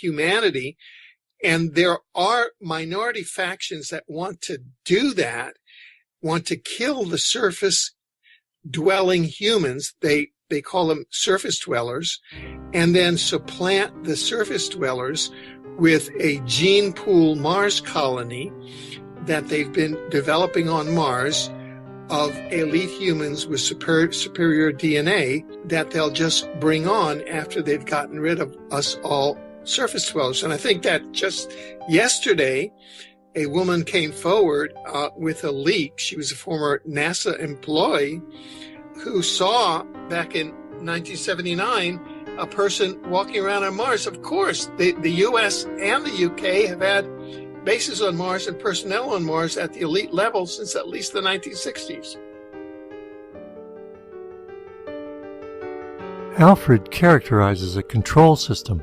humanity. And there are minority factions that want to do that, want to kill the surface-dwelling humans. They call them surface dwellers, and then supplant the surface dwellers with a gene pool Mars colony that they've been developing on Mars of elite humans with superior DNA that they'll just bring on after they've gotten rid of us all surface dwellers. And I think that just yesterday, a woman came forward with a leak. She was a former NASA employee who saw back in 1979 a person walking around on Mars. Of course, the U.S. and the UK have had bases on Mars and personnel on Mars at the elite level since at least the 1960s. Alfred characterizes a control system,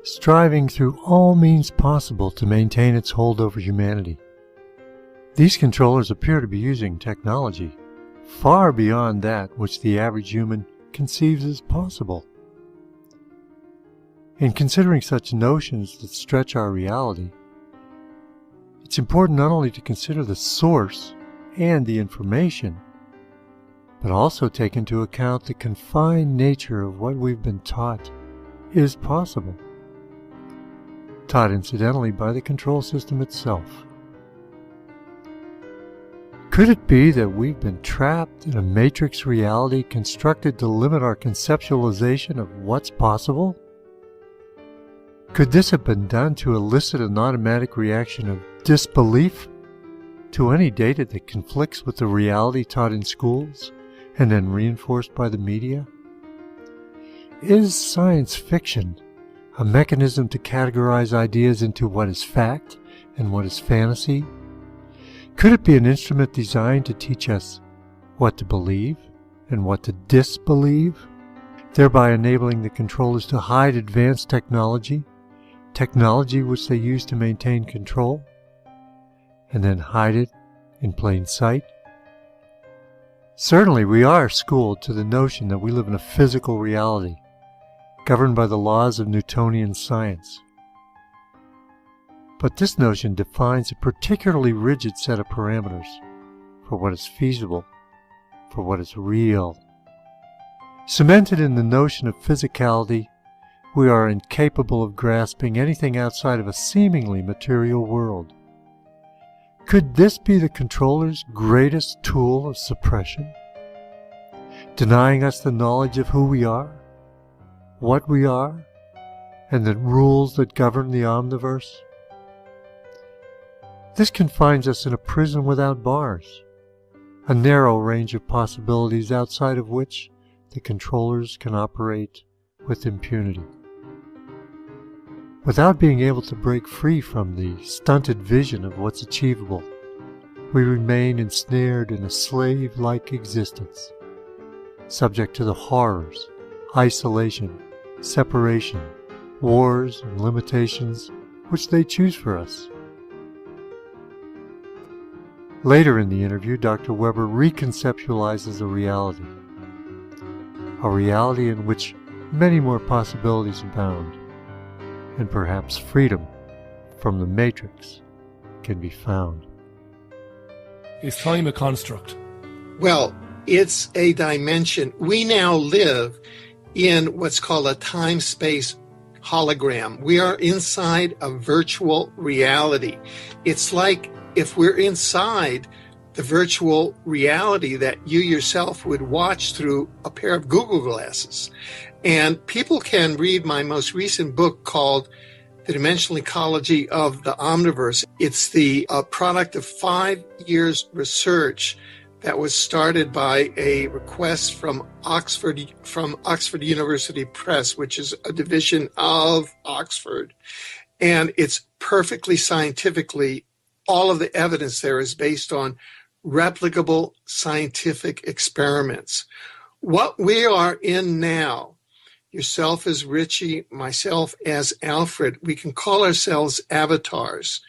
striving through all means possible to maintain its hold over humanity. These controllers appear to be using technology far beyond that which the average human conceives as possible. In considering such notions that stretch our reality, it's important not only to consider the source and the information, but also take into account the confined nature of what we've been taught is possible, taught incidentally by the control system itself. Could it be that we've been trapped in a matrix reality constructed to limit our conceptualization of what's possible? Could this have been done to elicit an automatic reaction of disbelief to any data that conflicts with the reality taught in schools and then reinforced by the media? Is science fiction a mechanism to categorize ideas into what is fact and what is fantasy? Could it be an instrument designed to teach us what to believe and what to disbelieve, thereby enabling the controllers to hide advanced technology which they use to maintain control, and then hide it in plain sight? Certainly we are schooled to the notion that we live in a physical reality, governed by the laws of Newtonian science. But this notion defines a particularly rigid set of parameters for what is feasible, for what is real. Cemented in the notion of physicality, we are incapable of grasping anything outside of a seemingly material world. Could this be the controller's greatest tool of suppression? Denying us the knowledge of who we are, what we are, and the rules that govern the omniverse? This confines us in a prison without bars, a narrow range of possibilities outside of which the controllers can operate with impunity. Without being able to break free from the stunted vision of what's achievable, we remain ensnared in a slave-like existence, subject to the horrors, isolation, separation, wars, and limitations which they choose for us. Later in the interview, Dr. Weber reconceptualizes a reality in which many more possibilities abound, and perhaps freedom from the matrix can be found. Is time a construct? Well, it's a dimension. We now live in what's called a time-space hologram. We are inside a virtual reality. It's like if we're inside the virtual reality that you yourself would watch through a pair of Google glasses. And people can read my most recent book called The Dimensional Ecology of the Omniverse. It's the product of 5 years research that was started by a request from Oxford University Press, which is a division of Oxford. And it's perfectly scientifically, all of the evidence there is based on replicable scientific experiments. What we are in now, yourself as Richie, myself as Alfred, we can call ourselves avatars.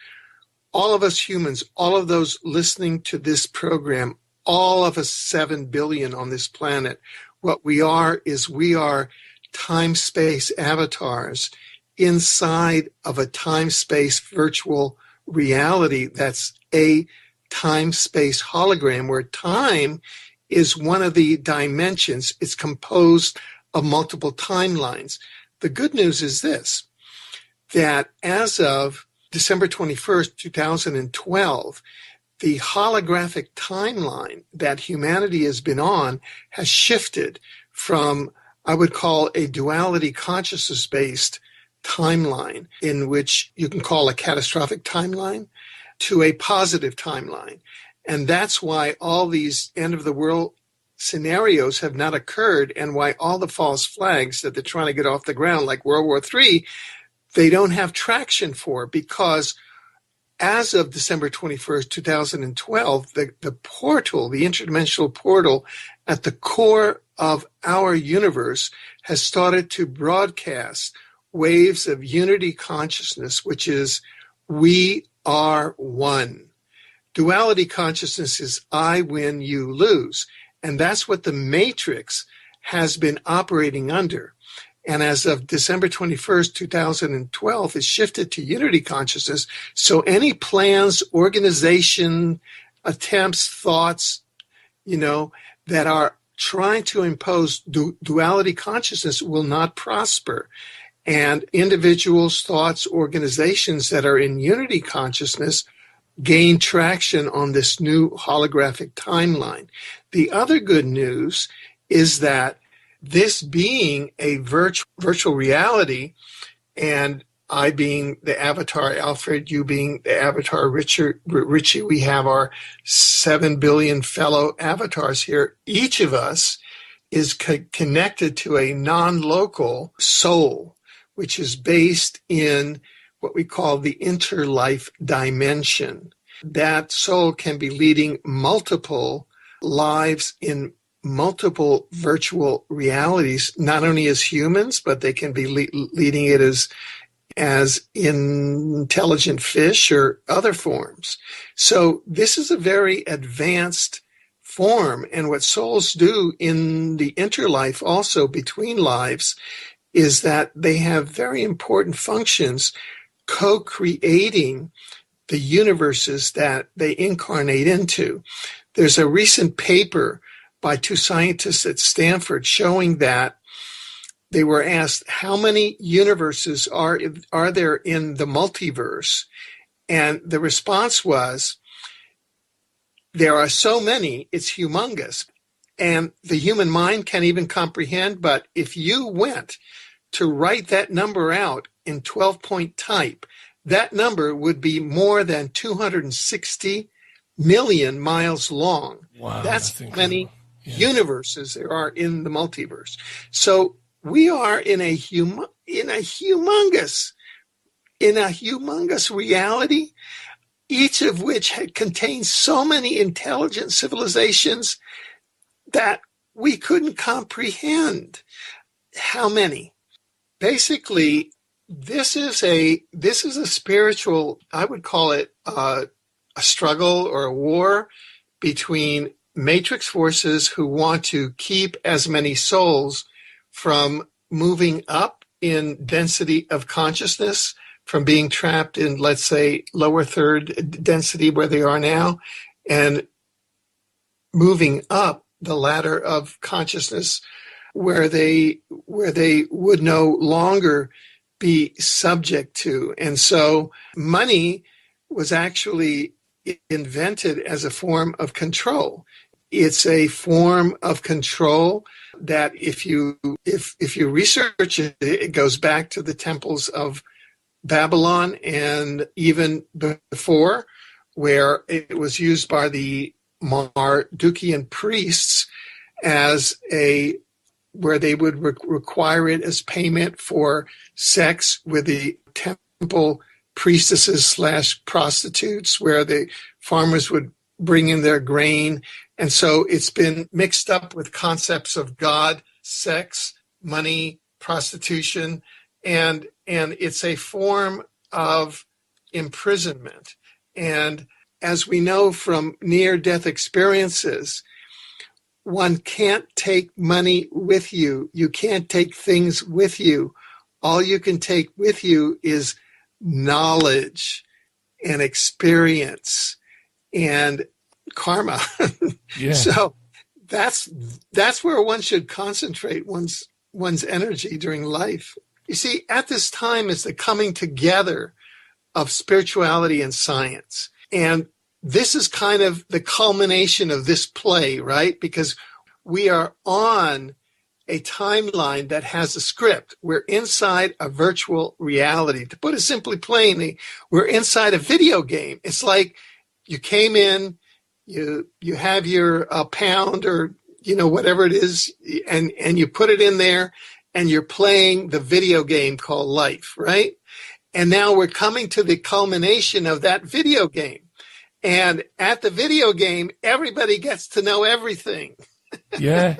All of us humans, all of those listening to this program, all of us 7 billion on this planet, what we are is we are time-space avatars inside of a time-space virtual reality that's a time-space hologram, where time is one of the dimensions. It's composed of multiple timelines. The good news is this, that as of December 21st, 2012, the holographic timeline that humanity has been on has shifted from, I would call, a duality consciousness-based timeline, in which you can call a catastrophic timeline, to a positive timeline. And that's why all these end-of-the-world scenarios have not occurred, and why all the false flags that they're trying to get off the ground, like World War III, they don't have traction for, because as of December 21st, 2012, the portal, the interdimensional portal at the core of our universe has started to broadcast waves of unity consciousness, which is we are one. Duality consciousness is I win, you lose. And that's what the Matrix has been operating under. And as of December 21st, 2012, is shifted to unity consciousness. So any plans, organization, attempts, thoughts, that are trying to impose duality consciousness will not prosper. And individuals, thoughts, organizations that are in unity consciousness gain traction on this new holographic timeline. The other good news is that this being a virtual reality, and I being the avatar Alfred, you being the avatar Richie, we have our 7 billion fellow avatars here. Each of us is connected to a non-local soul, which is based in what we call the interlife dimension. That soul can be leading multiple lives in multiple virtual realities, not only as humans, but they can be leading it as intelligent fish or other forms. So this is a very advanced form. And what souls do in the interlife, also between lives, is that they have very important functions co-creating the universes that they incarnate into. There's a recent paper by 2 scientists at Stanford showing that they were asked how many universes are there in the multiverse, and the response was, there are so many, it's humongous, and the human mind can't even comprehend. But if you went to write that number out in 12-point type, that number would be more than 260 million miles long. Wow, that's how many universes there are in the multiverse. So we are in a humongous reality, each of which contains so many intelligent civilizations that we couldn't comprehend how many. Basically, this is a spiritual, I would call it a struggle or a war between matrix forces who want to keep as many souls from moving up in density of consciousness, from being trapped in, let's say, lower third density where they are now, and moving up the ladder of consciousness where they would no longer be subject to. And so money was actually invented as a form of control. It's a form of control that if you research it, it goes back to the temples of Babylon and even before, where it was used by the Mardukian priests where they would require it as payment for sex with the temple priestesses / prostitutes, where the farmers would bring in their grain. And so it's been mixed up with concepts of God, sex, money, prostitution, and it's a form of imprisonment. And as we know from near-death experiences, one can't take money with you. You can't take things with you all you can take with you is knowledge and experience and karma. Yeah. So that's where one should concentrate one's energy during life. You see, at this time is the coming together of spirituality and science. And this is kind of the culmination of this play, right? Because we are on a timeline that has a script. We're inside a virtual reality. To put it simply plainly, we're inside a video game. It's like you came in, you have your pound or whatever it is, and you put it in there, and you're playing the video game called life, right? And now we're coming to the culmination of that video game. And at the video game, everybody gets to know everything. Yeah.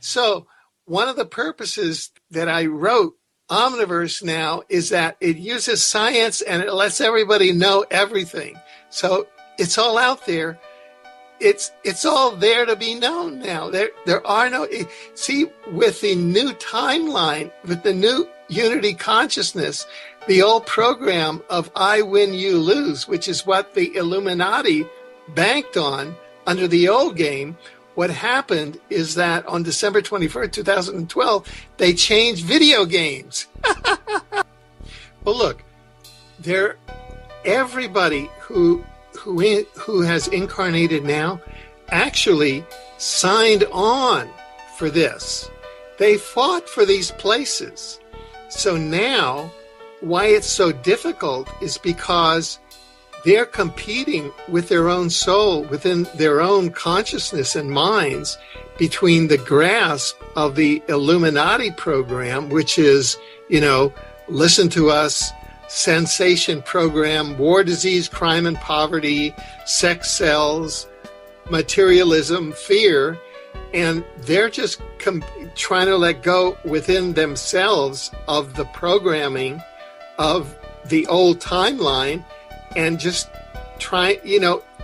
So one of the purposes that I wrote Omniverse now is that it uses science and it lets everybody know everything. So it's all out there. It's all there to be known now. There are no, see, with the new timeline, with the new unity consciousness, the old program of I win, you lose, which is what the Illuminati banked on under the old game. What happened is that on December 21st, 2012, they changed video games. Well, look, everybody who has incarnated now actually signed on for this. They fought for these places. So now, why it's so difficult is because they're competing with their own soul, within their own consciousness and minds, between the grasp of the Illuminati program, which is, listen to us, sensation program, war, disease, crime, and poverty, sex sells, materialism, fear, and they're just trying to let go within themselves of the programming of the old timeline and just try,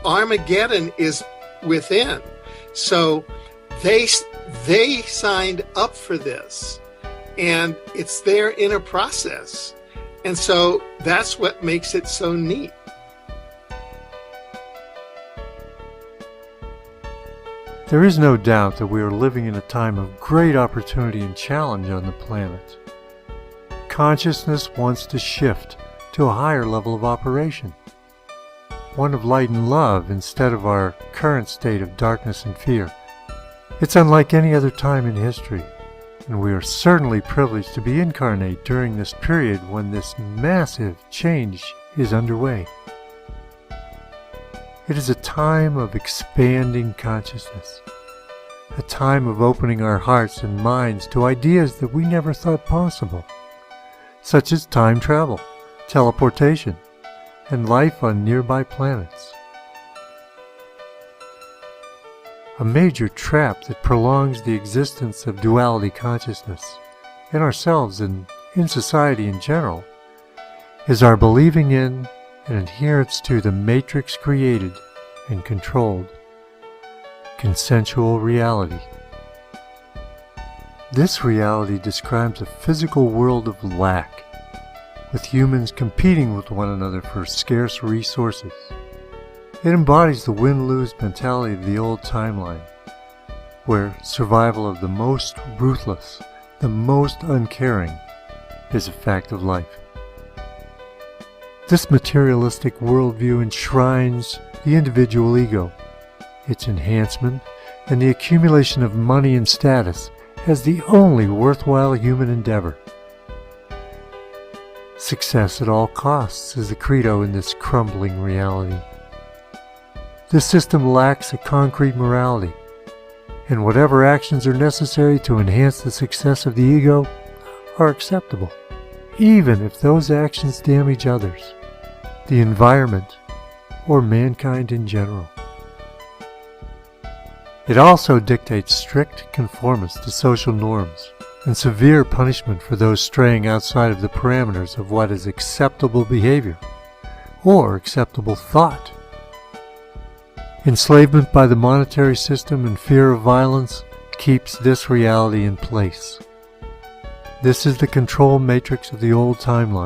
Armageddon is within. So they signed up for this, and it's their inner process. And so that's what makes it so neat. There is no doubt that we are living in a time of great opportunity and challenge on the planet. Consciousness wants to shift to a higher level of operation, one of light and love instead of our current state of darkness and fear. It's unlike any other time in history, and we are certainly privileged to be incarnate during this period when this massive change is underway. It is a time of expanding consciousness, a time of opening our hearts and minds to ideas that we never thought possible, such as time travel, teleportation, and life on nearby planets. A major trap that prolongs the existence of duality consciousness in ourselves and in society in general is our believing in and adherence to the matrix created and controlled consensual reality. This reality describes a physical world of lack, with humans competing with one another for scarce resources. It embodies the win-lose mentality of the old timeline, where survival of the most ruthless, the most uncaring, is a fact of life. This materialistic worldview enshrines the individual ego, its enhancement, and the accumulation of money and status as the only worthwhile human endeavor. Success at all costs is the credo in this crumbling reality. This system lacks a concrete morality, and whatever actions are necessary to enhance the success of the ego are acceptable, even if those actions damage others, the environment, or mankind in general. It also dictates strict conformance to social norms and severe punishment for those straying outside of the parameters of what is acceptable behavior or acceptable thought. Enslavement by the monetary system and fear of violence keeps this reality in place. This is the control matrix of the old timeline.